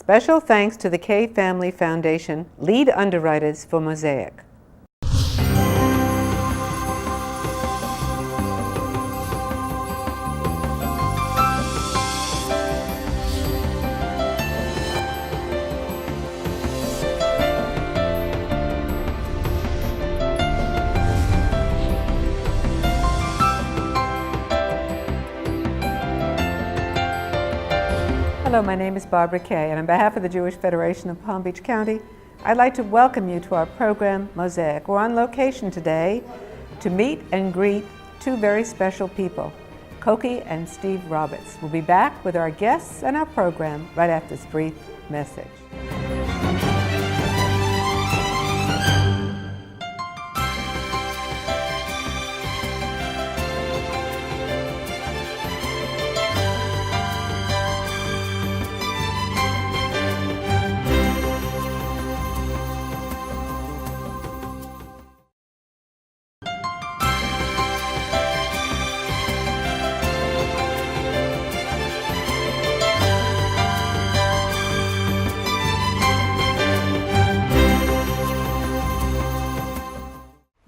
Special thanks to the K Family Foundation, lead underwriters for MOSAIC. Hello, my name is Barbara Kay, and on behalf of the Jewish Federation of Palm Beach County, I'd like to welcome you to our program, MOSAIC. We're on location today to meet and greet two very special people, Cokie and Steve Roberts. We'll be back with our guests and our program right after this brief message.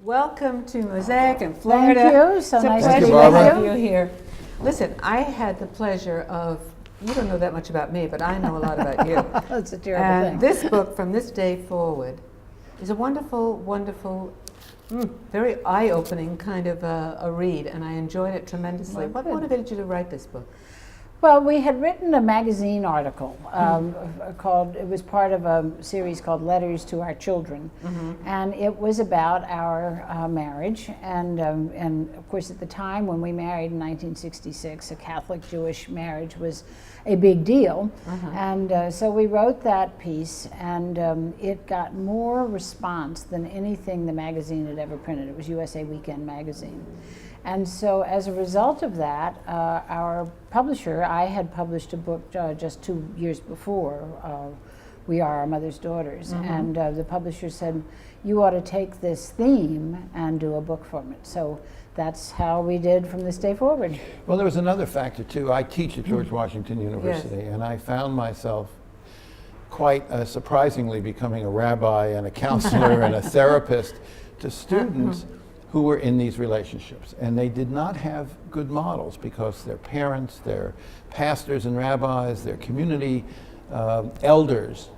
Welcome to MOSAIC in Florida. Thank you. So nice to have you here. Listen, I had the pleasure of, you don't know that much about me, but I know a lot about you. That's a terrible thing. And this book, From This Day Forward, is a wonderful, wonderful, very eye-opening kind of a read, and I enjoyed it tremendously. What motivated you to write this book? Well, we had written a magazine article called, it was part of a series called Letters to Our Children, and it was about our marriage, and of course at the time when we married in 1966, a Catholic-Jewish marriage was a big deal, and so we wrote that piece, and it got more response than anything the magazine had ever printed. It was USA Weekend magazine. And so as a result of that, our publisher, I had published a book just 2 years before, We Are Our Mother's Daughters, and the publisher said, you ought to take this theme and do a book from it. So that's how we did From This Day Forward. Well, there was another factor too. I teach at George Washington University, and I found myself quite surprisingly becoming a rabbi and a counselor and a therapist to students who were in these relationships, and they did not have good models because their parents, their pastors and rabbis, their community elders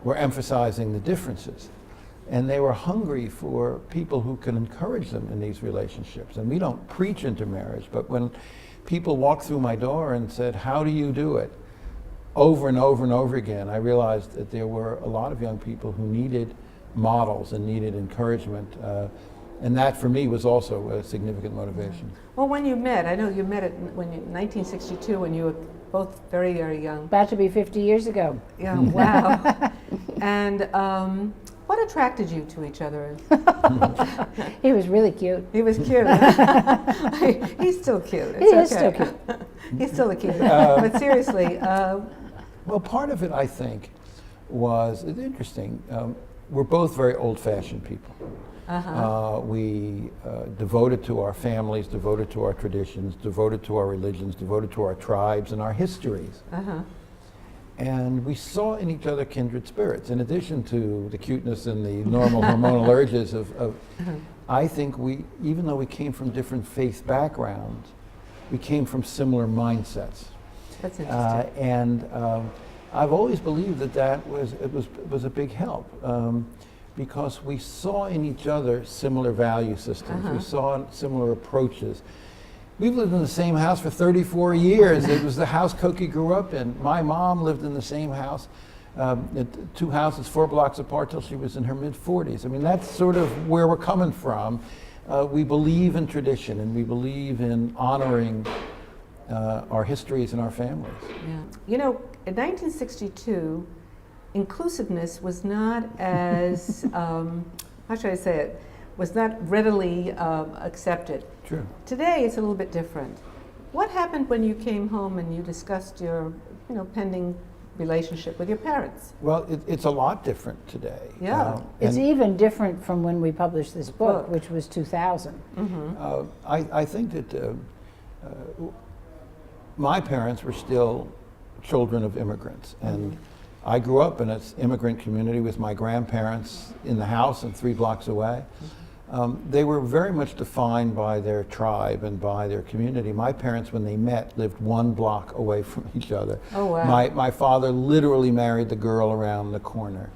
were emphasizing the differences, and they were hungry for people who can encourage them in these relationships. And we don't preach intermarriage, but when people walked through my door and said, how do you do it, over and over and over again, I realized that there were a lot of young people who needed models and needed encouragement. And that, for me, was also a significant motivation. Well, when you met, I know you met in 1962 when you were both very, very young. About to be 50 years ago. Yeah, wow. And what attracted you to each other? He was really cute. He was cute. He's still cute. He is still cute. He's still a cute. But seriously. Well, part of it, I think, was interesting. We're both very old-fashioned people. We devoted to our families, devoted to our traditions, devoted to our religions, devoted to our tribes and our histories. And we saw in each other kindred spirits. In addition to the cuteness and the normal hormonal urges of I think we, even though we came from different faith backgrounds, we came from similar mindsets. That's interesting. And I've always believed that was a big help. Because we saw in each other similar value systems. We saw similar approaches. We've lived in the same house for 34 years. It was the house Cokie grew up in. My mom lived in the same house, 2 houses 4 blocks apart till she was in her mid-40s. I mean, that's sort of where we're coming from. We believe in tradition, and we believe in honoring our histories and our families. Yeah. You know, in 1962, inclusiveness was not as, how should I say it, was not readily accepted. True. Today it's a little bit different. What happened when you came home and you discussed your, pending relationship with your parents? Well, it's a lot different today. Yeah. It's even different from when we published this book, which was 2000. I think that my parents were still children of immigrants, and I grew up in an immigrant community with my grandparents in the house and 3 blocks away. They were very much defined by their tribe and by their community. My parents, when they met, lived 1 block away from each other. Oh, wow. My father literally married the girl around the corner.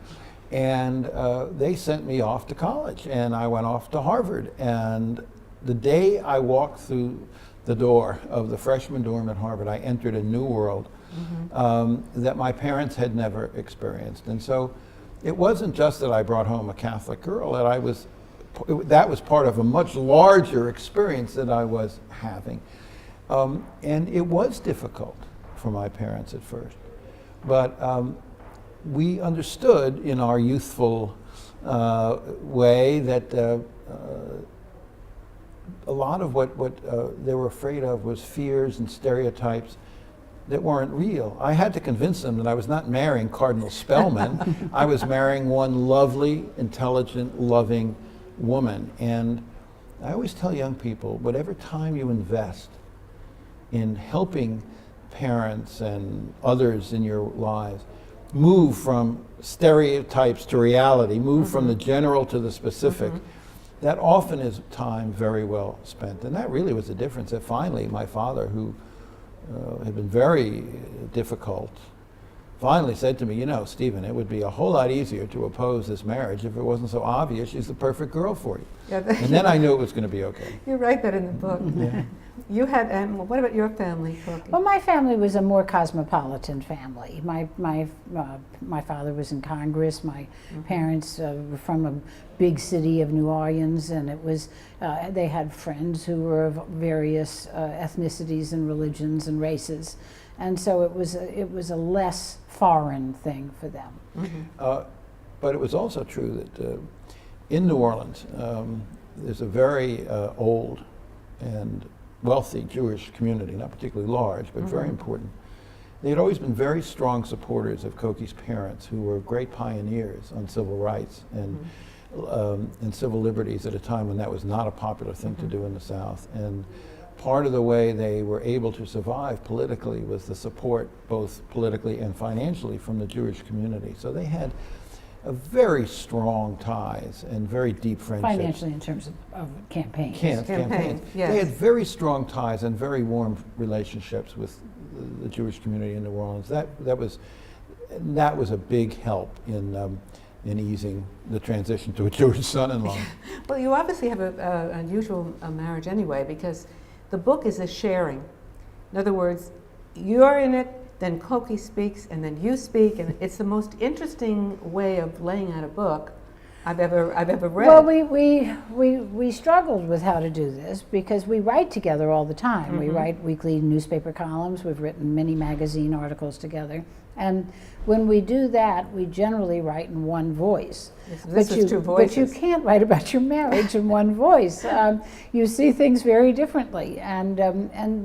And they sent me off to college, and I went off to Harvard. And the day I walked through the door of the freshman dorm at Harvard, I entered a new world that my parents had never experienced. And so it wasn't just that I brought home a Catholic girl, that was part of a much larger experience that I was having. And it was difficult for my parents at first. But we understood in our youthful way that a lot of what they were afraid of was fears and stereotypes that weren't real. I had to convince them that I was not marrying Cardinal Spellman. I was marrying one lovely, intelligent, loving woman. And I always tell young people, whatever time you invest in helping parents and others in your lives move from stereotypes to reality, move from the general to the specific, that often is time very well spent. And that really was the difference that finally my father, who had been very difficult, finally said to me, you know, Stephen, it would be a whole lot easier to oppose this marriage if it wasn't so obvious she's the perfect girl for you. Yeah, and then I knew it was going to be okay. You write that in the book. Yeah. You had, what about your family, Cokie? Well, my family was a more cosmopolitan family. My father was in Congress. My parents were from a big city of New Orleans, and it was they had friends who were of various ethnicities and religions and races, and so it was a less foreign thing for them. But it was also true that in New Orleans, there's a very old and wealthy Jewish community, not particularly large, but very important. They had always been very strong supporters of Cokie's parents, who were great pioneers on civil rights and civil liberties at a time when that was not a popular thing to do in the South. And part of the way they were able to survive politically was the support, both politically and financially, from the Jewish community. So they had a very strong ties and very deep friendships. Financially, in terms of campaigns. Campaigns, yes. They had very strong ties and very warm relationships with the Jewish community in New Orleans. That was a big help in easing the transition to a Jewish son-in-law. Well, you obviously have an unusual marriage anyway, because the book is a sharing. In other words, you're in it, then Cokie speaks, and then you speak, and it's the most interesting way of laying out a book I've ever read. Well, we struggled with how to do this because we write together all the time. We write weekly newspaper columns. We've written many magazine articles together, and when we do that, we generally write in one voice. This is two voices. But you can't write about your marriage in one voice. You see things very differently, and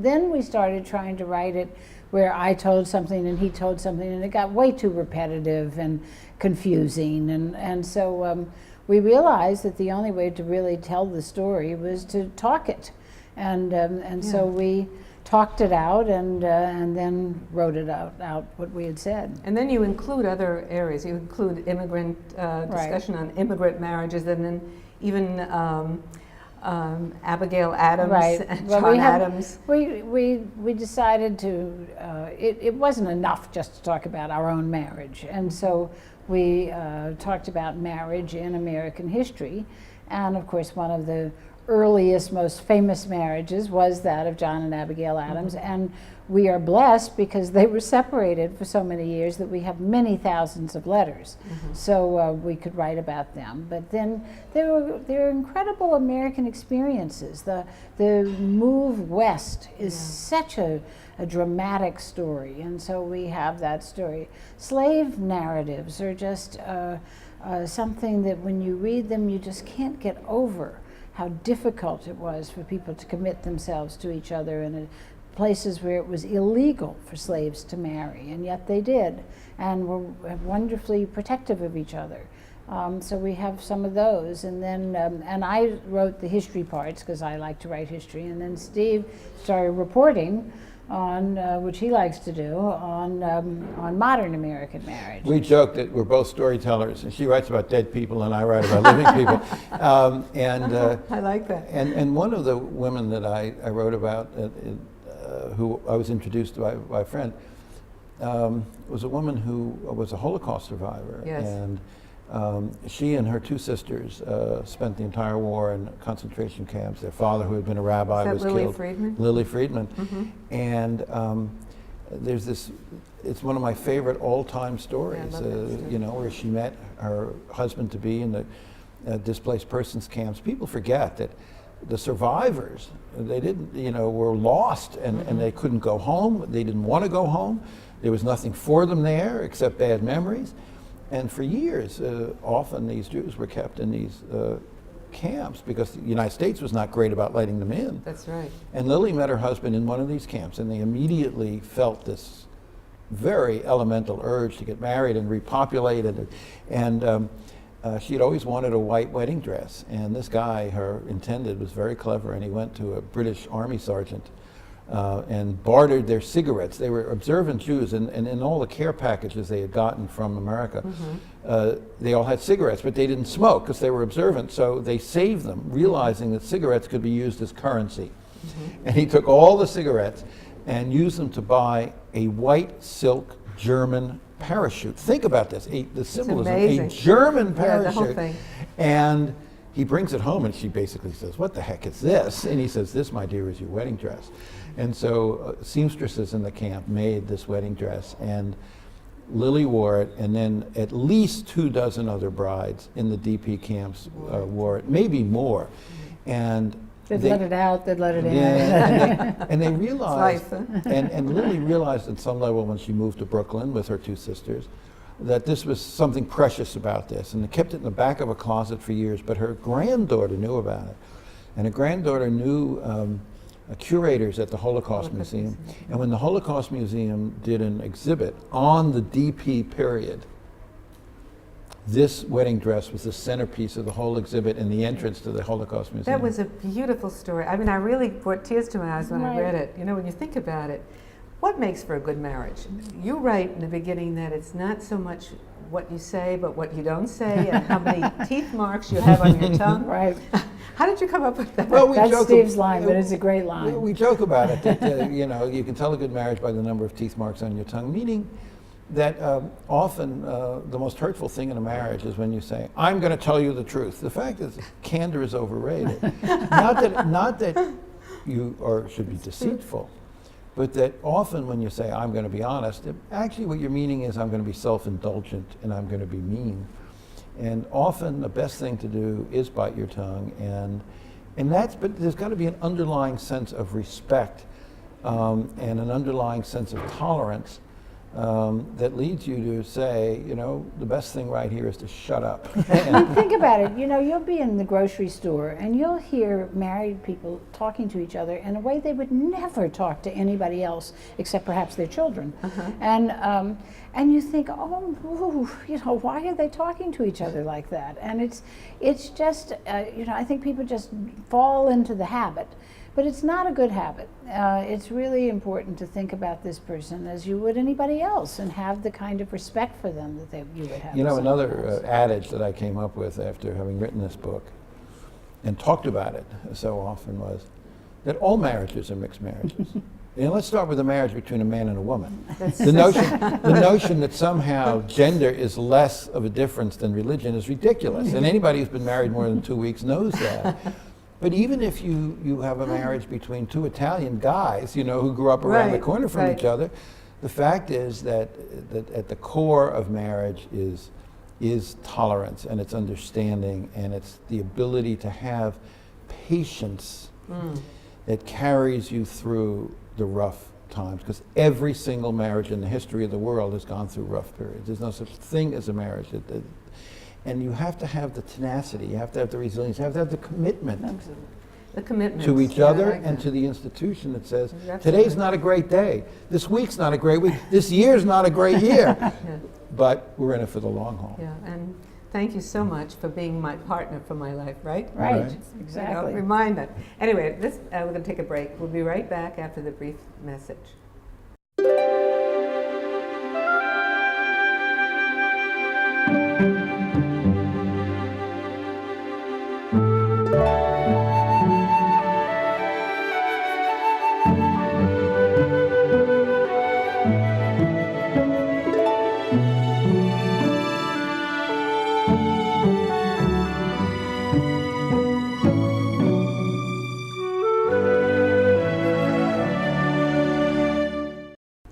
then we started trying to write it where I told something and he told something, and it got way too repetitive and confusing, and so we realized that the only way to really tell the story was to talk it, and so we talked it out and then wrote it out what we had said. And then you include other areas. You include immigrant discussion on immigrant marriages, and then even Abigail Adams and John Adams. We decided to, it wasn't enough just to talk about our own marriage, and so we talked about marriage in American history, and of course one of the earliest, most famous marriages was that of John and Abigail Adams, and we are blessed because they were separated for so many years that we have many thousands of letters, so we could write about them. But then there are incredible American experiences. The move west is such a dramatic story, and so we have that story. Slave narratives are just something that when you read them you just can't get over how difficult it was for people to commit themselves to each other in places where it was illegal for slaves to marry, and yet they did, and were wonderfully protective of each other. So we have some of those, and then and I wrote the history parts because I like to write history, and then Steve started reporting on which he likes to do on modern American marriage. We joke that we're both storytellers, and she writes about dead people, and I write about living people. I like that. And one of the women that I wrote about, who I was introduced to by a friend, was a woman who was a Holocaust survivor. Yes. And she and her two sisters spent the entire war in concentration camps. Their father, who had been a rabbi, was Lily killed. Friedman? Lily Friedman. Mm-hmm. And there's this, it's one of my favorite all-time stories, Yeah, I love that story. you know, where she met her husband-to-be in the displaced persons camps. People forget that the survivors, they didn't, you know, were lost and they couldn't go home. They didn't want to go home. There was nothing for them there except bad memories. And for years, often these Jews were kept in these camps because the United States was not great about letting them in. That's right. And Lily met her husband in one of these camps, and they immediately felt this very elemental urge to get married and repopulate it. And she had always wanted a white wedding dress. And this guy, her intended, was very clever, and he went to a British Army sergeant and bartered their cigarettes. They were observant Jews, and in all the care packages they had gotten from America, they all had cigarettes, but they didn't smoke because they were observant, so they saved them, realizing that cigarettes could be used as currency. And he took all the cigarettes and used them to buy a white silk German parachute. Think about this, the symbolism, amazing. a German parachute. Yeah, the whole thing. And he brings it home, and she basically says, "What the heck is this?" And he says, "This, my dear, is your wedding dress." And so seamstresses in the camp made this wedding dress, and Lily wore it, and then at least 24 other brides in the DP camps wore it, maybe more. And They'd let it out, they'd let it in. Yeah, and they realized, life, huh? and Lily realized at some level when she moved to Brooklyn with her two sisters, that this was something precious about this, and they kept it in the back of a closet for years, but her granddaughter knew about it. And her granddaughter knew curators at the Holocaust Museum. And when the Holocaust Museum did an exhibit on the DP period, this wedding dress was the centerpiece of the whole exhibit in the entrance to the Holocaust Museum. That was a beautiful story. I mean, I really brought tears to my eyes when I read it. You know, when you think about it, what makes for a good marriage? You write in the beginning that it's not so much what you say, but what you don't say, and how many teeth marks you have on your tongue. Right. How did you come up with that? Well, we That's joke Steve's line, but it's a great We line. joke about it, that you know, you can tell a good marriage by the number of teeth marks on your tongue, meaning that often the most hurtful thing in a marriage is when you say, "I'm going to tell you the truth." The fact is, candor is overrated. not that you should be deceitful, but that often when you say, "I'm going to be honest," actually what you're meaning is, "I'm going to be self-indulgent and I'm going to be mean." And often the best thing to do is bite your tongue, but there's got to be an underlying sense of respect and an underlying sense of tolerance that leads you to say, you know, the best thing right here is to shut up. Think about it. You know, you'll be in the grocery store and you'll hear married people talking to each other in a way they would never talk to anybody else except perhaps their children. And you think, oh, ooh, you know, why are they talking to each other like that? And it's just, you know, I think people just fall into the habit. But it's not a good habit. It's really important to think about this person as you would anybody else and have the kind of respect for them that you would have. You know, for another someone else. adage that I came up with after having written this book and talked about it so often was that all marriages are mixed marriages. And let's start with a marriage between a man and a woman. The notion that somehow gender is less of a difference than religion is ridiculous. And anybody who's been married more than 2 weeks knows that. But even if you have a marriage between two Italian guys, you know, who grew up around the corner from each other, the fact is that at the core of marriage is tolerance, and it's understanding, and it's the ability to have patience that carries you through the rough times. Because every single marriage in the history of the world has gone through rough periods. There's no such thing as a marriage and you have to have the tenacity, you have to have the resilience, you have to have the commitment. Absolutely. The commitment To each other and to the institution that says, today's not a great day, this week's not a great week, this year's not a great year, but we're in it for the long haul. Yeah, and thank you so much for being my partner for my life, right? Right, exactly. Remind that. Anyway, we're going to take a break. We'll be right back after the brief message.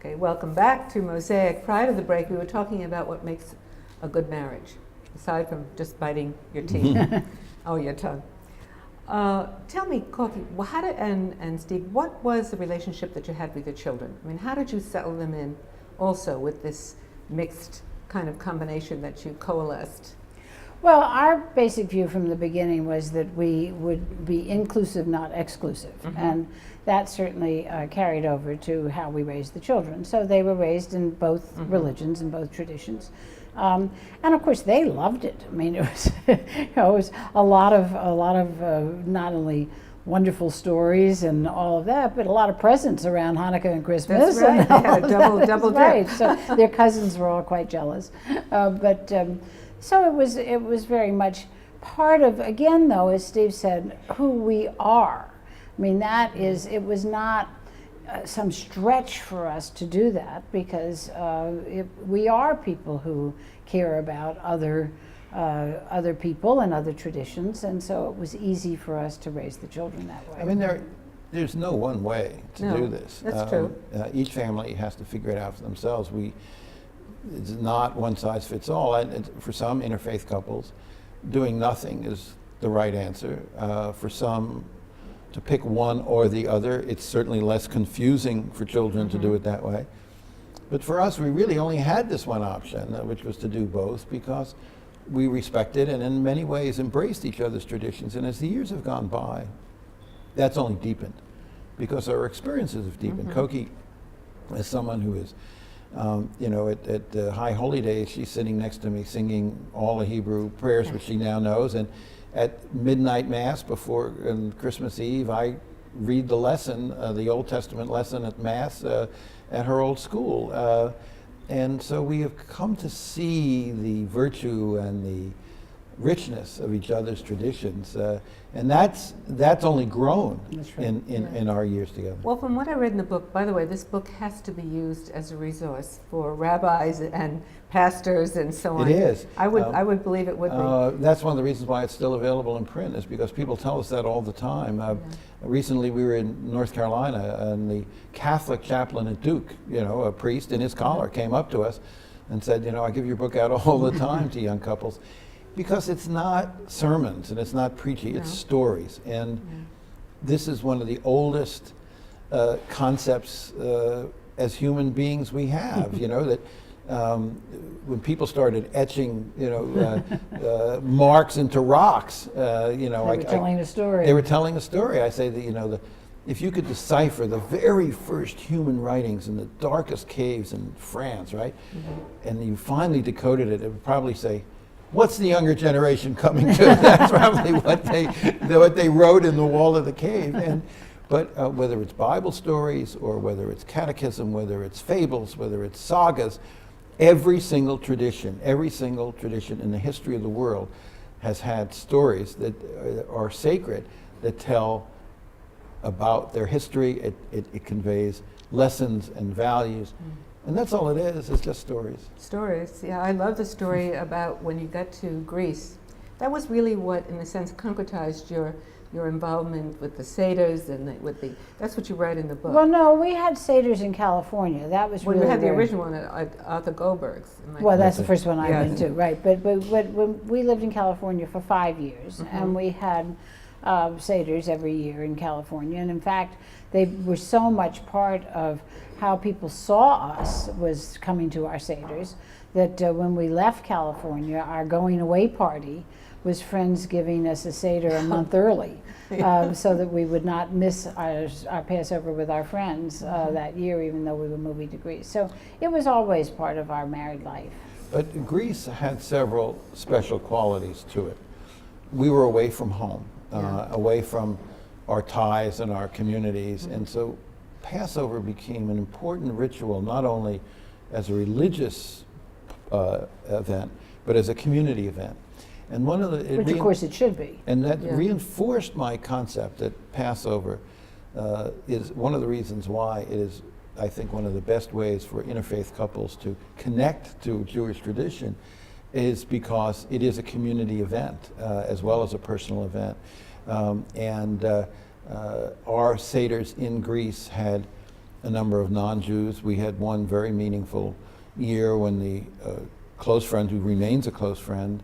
Okay, welcome back to Mosaic. Prior to the break, we were talking about what makes a good marriage, aside from just biting your teeth. Oh, your tongue. Tell me, Cokie, how did, and Steve, what was the relationship that you had with your children? I mean, how did you settle them in also with this mixed kind of combination that you coalesced? Well, our basic view from the beginning was that we would be inclusive, not exclusive. And that certainly carried over to how we raised the children. So they were raised in both religions and both traditions. And of course, they loved it. I mean, it was, it was a lot of not only wonderful stories and all of that, but a lot of presents around Hanukkah and Christmas. That's right. And They had a double dip. right. So their cousins were all quite jealous. So it was very much part of, again, though, as Steve said, who we are. I mean, it was not some stretch for us to do that, because we are people who care about other people and other traditions, and so it was easy for us to raise the children that way. I mean, there's no one way to do this. That's true. Each family has to figure it out for themselves. It's not one size fits all. And for some interfaith couples, doing nothing is the right answer. For some, to pick one or the other, it's certainly less confusing for children to do it that way. But for us, we really only had this one option, which was to do both, because we respected and in many ways embraced each other's traditions. And as the years have gone by, that's only deepened, because our experiences have deepened. Cokie, as someone who is, at the High Holy Days, she's sitting next to me singing all the Hebrew prayers, which she now knows. And at midnight Mass before Christmas Eve, I read the lesson, the Old Testament lesson at Mass at her old school. And so we have come to see the virtue and the richness of each other's traditions. And that's only grown in our years together. Well, from what I read in the book, by the way, this book has to be used as a resource for rabbis and pastors and so on. It is. I would believe it would be. That's one of the reasons why it's still available in print, is because people tell us that all the time. Recently we were in North Carolina, and the Catholic chaplain at Duke, a priest in his collar, came up to us and said, I give your book out all the time to young couples. Because it's not sermons and it's not preaching, it's stories. And this is one of the oldest concepts as human beings we have, that when people started etching, marks into rocks, they were telling a story. They were telling a story. I say that, if you could decipher the very first human writings in the darkest caves in France, right? And you finally decoded it, it would probably say, what's the younger generation coming to? That's probably what they wrote in the wall of the cave. But whether it's Bible stories or whether it's catechism, whether it's fables, whether it's sagas, every single tradition in the history of the world has had stories that are sacred, that tell about their history. It conveys lessons and values. And that's all it is. It's just stories. Stories, yeah. I love the story about when you got to Greece. That was really what, in a sense, concretized your involvement with the Seders and that's what you write in the book. Well, no, we had Seders in California. That was really we had the original one at Arthur Goldberg's. Well, that's the first one I went to, right? But when we lived in California for 5 years, and we had Seders every year in California. And in fact, they were so much part of how people saw us was coming to our Seders, that when we left California, our going away party was friends giving us a Seder a month early, so that we would not miss our Passover with our friends that year, even though we were moving to Greece. So it was always part of our married life. But Greece had several special qualities to it. We were away from home, away from our ties and our communities, and so Passover became an important ritual, not only as a religious event, but as a community event. And one of the Which of course it should be. and that Yeah. reinforced my concept that Passover is one of the reasons why it is, I think, one of the best ways for interfaith couples to connect to Jewish tradition, is because it is a community event as well as a personal event. Our Seders in Greece had a number of non-Jews. We had one very meaningful year when the close friend, who remains a close friend,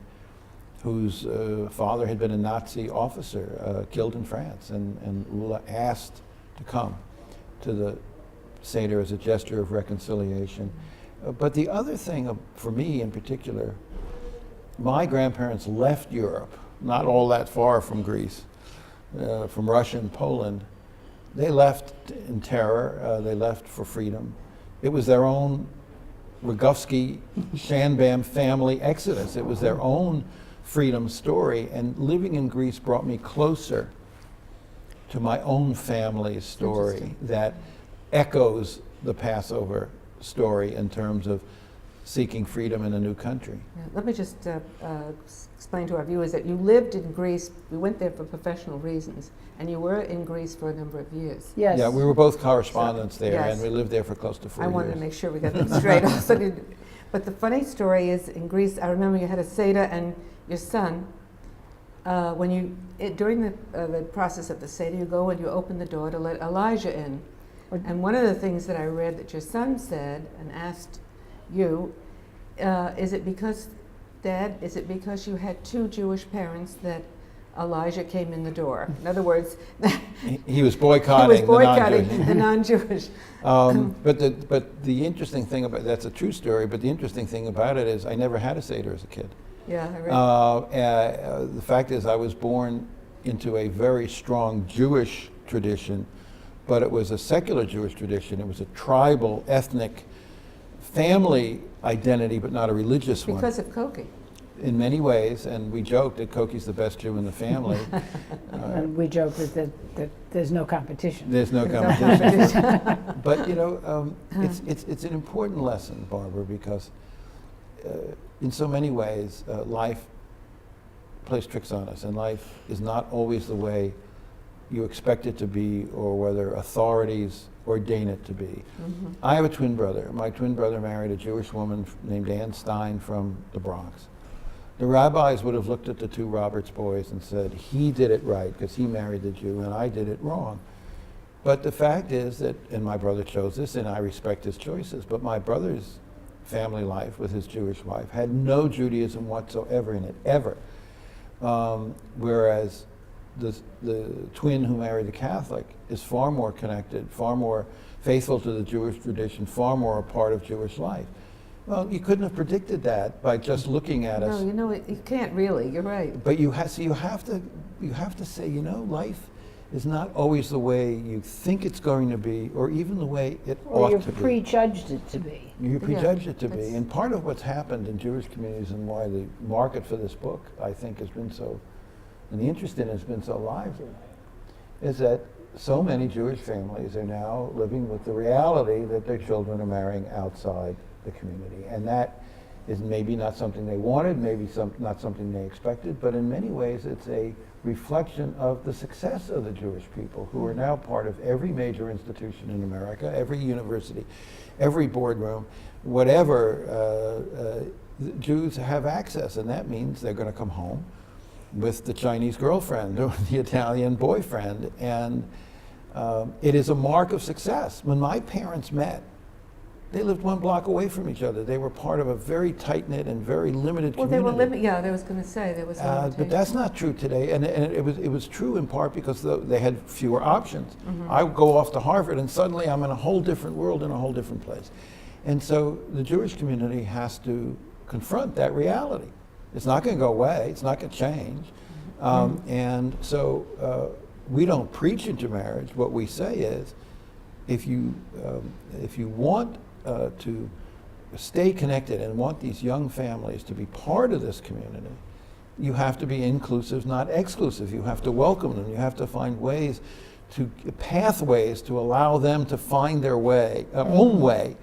whose father had been a Nazi officer killed in France, and Ula asked to come to the Seder as a gesture of reconciliation. But the other thing for me in particular, my grandparents left Europe, not all that far from Greece, from Russia and Poland. They left in terror, they left for freedom. It was their own Rogowski, Shanbam family exodus. It was their own freedom story, and living in Greece brought me closer to my own family's story that echoes the Passover story in terms of seeking freedom in a new country. Yeah, let me just explain to our viewers that you lived in Greece. We went there for professional reasons, and you were in Greece for a number of years. Yes. Yeah, we were both correspondents there, yes. and we lived there for close to 4 I years. wanted to make sure we got that straight. Also, but the funny story is, in Greece, I remember you had a Seder, and your son, during the process of the Seder, you go and you open the door to let Elijah in. And one of the things that I read that your son said and asked you, is it because, Dad, is it because you had two Jewish parents that Elijah came in the door? In other words, he was boycotting, the non-Jewish. But the interesting thing about that's a true story. But the interesting thing about it is I never had a Seder as a kid. Yeah, I read. The fact is, I was born into a very strong Jewish tradition, but it was a secular Jewish tradition. It was a tribal, ethnic, family identity, but not a religious one. Because of Cokie. In many ways, and we joked that Kokie's the best Jew in the family. And we joke that there's no competition. There's no competition. But you know, it's an important lesson, Barbara, because in so many ways, life plays tricks on us, and life is not always the way you expect it to be, or whether authorities ordain it to be. Mm-hmm. I have a twin brother. My twin brother married a Jewish woman named Ann Stein from the Bronx. The rabbis would have looked at the two Roberts boys and said, he did it right because he married the Jew, and I did it wrong. But the fact is that, and my brother chose this, and I respect his choices, but my brother's family life with his Jewish wife had no Judaism whatsoever in it, ever. Whereas the twin who married a Catholic is far more connected, far more faithful to the Jewish tradition, far more a part of Jewish life. Well, you couldn't have predicted that by just looking at us. No, you know, you can't really. You're right. But you have to say, you know, life is not always the way you think it's going to be, or even the way it ought to be. Or you prejudged it to be. You prejudged it to be. that's- And part of what's happened in Jewish communities and why the market for this book, I think, has been so, and the interest in it has been so lively, is that so many Jewish families are now living with the reality that their children are marrying outside the community. And that is maybe not something they wanted, maybe not something they expected, but in many ways it's a reflection of the success of the Jewish people, who are now part of every major institution in America, every university, every boardroom, whatever. Jews have access, and that means they're going to come home with the Chinese girlfriend or the Italian boyfriend, and it is a mark of success. When my parents met, they lived 1 block away from each other. They were part of a very tight-knit and very limited Well, community. they were limited. Yeah, I was going to say there was limitation. But that's not true today, and it was true in part because they had fewer options. Mm-hmm. I would go off to Harvard, and suddenly I'm in a whole different world, in a whole different place. And so the Jewish community has to confront that reality. It's not going to go away. It's not going to change. And so we don't preach intermarriage. What we say is, if you want to stay connected and want these young families to be part of this community, you have to be inclusive, not exclusive. You have to welcome them. You have to find ways to pathways to allow them to find their way, own way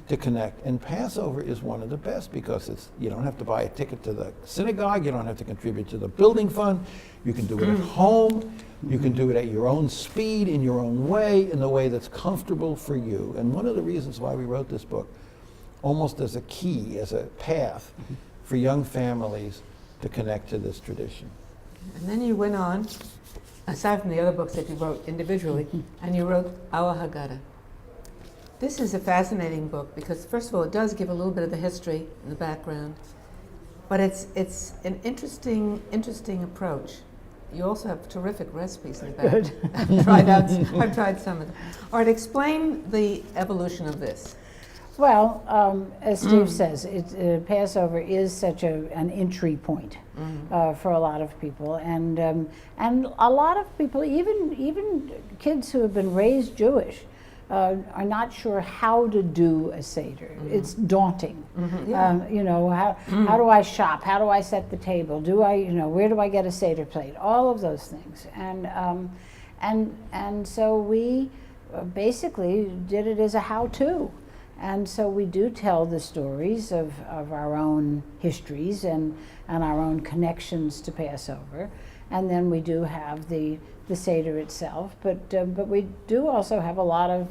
to connect. And Passover is one of the best because you don't have to buy a ticket to the synagogue, you don't have to contribute to the building fund, you can do it at home, you can do it at your own speed, in your own way, in the way that's comfortable for you. And one of the reasons why we wrote this book, almost as a key, as a path for young families to connect to this tradition. And then you went on, aside from the other books that you wrote individually, and you wrote Our Haggadah. This is a fascinating book because, first of all, it does give a little bit of the history and the background, but it's an interesting approach. You also have terrific recipes in the back. Good. I've tried some of them. All right, explain the evolution of this. Well, as Steve says, Passover is such an entry point for a lot of people, and a lot of people, even kids who have been raised Jewish, are not sure how to do a Seder. It's daunting. Yeah. How do I shop? How do I set the table? Where do I get a Seder plate? All of those things, and so we basically did it as a how-to. And so we do tell the stories of our own histories and our own connections to Passover. And then we do have the Seder itself, but we do also have a lot of,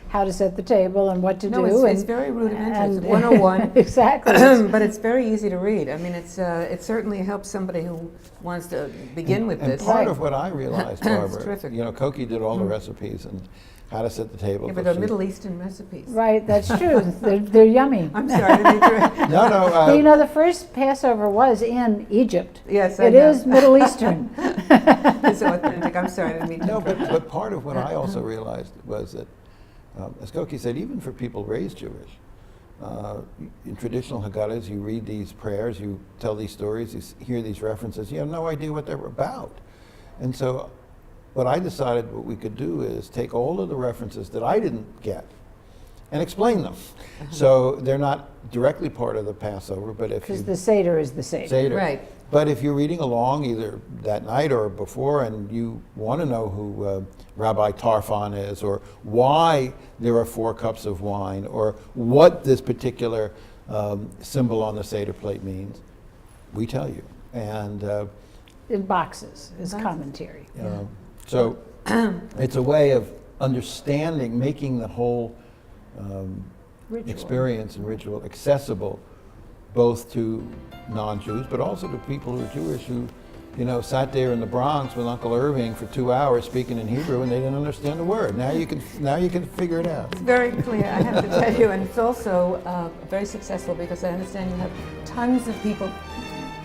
how to set the table and what to do. It's very rudimentary. It's 101. Exactly. But it's very easy to read. I mean, it certainly helps somebody who wants to begin with this. And part of what I realized, Barbara, terrific. Cokie did all the recipes and how to set the table. Yeah, but they're Middle Eastern recipes. Right, that's true. They're yummy. I'm sorry to make sure. No. The first Passover was in Egypt. Yes, it is Middle Eastern. It's authentic. I'm sorry, I didn't mean to. No, but part of what I also realized was that, as Cokie said, even for people raised Jewish, in traditional Haggadahs, you read these prayers, you tell these stories, you hear these references, you have no idea what they're about. And so what I decided what we could do is take all of the references that I didn't get and explain them. So they're not directly part of the Passover, but if because the Seder is the Seder. Right. But if you're reading along either that night or before and you want to know who Rabbi Tarfon is, or why there are 4 cups of wine, or what this particular symbol on the Seder plate means, we tell you. And in boxes is commentary. So it's a way of understanding, making the whole experience and ritual accessible both to non-Jews, but also to people who are Jewish who, sat there in the Bronx with Uncle Irving for 2 hours speaking in Hebrew and they didn't understand a word. Now you can figure it out. It's very clear, I have to tell you, and it's also very successful because I understand you have tons of people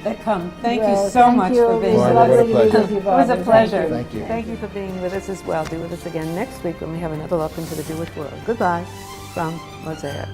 that come. Thank you so much for being with us. It was lovely to be with you, It was a Barbara. pleasure. Thank you. Thank you for being with us as well. Be with us again next week when we have another look into the Jewish world. Goodbye from Mosaic.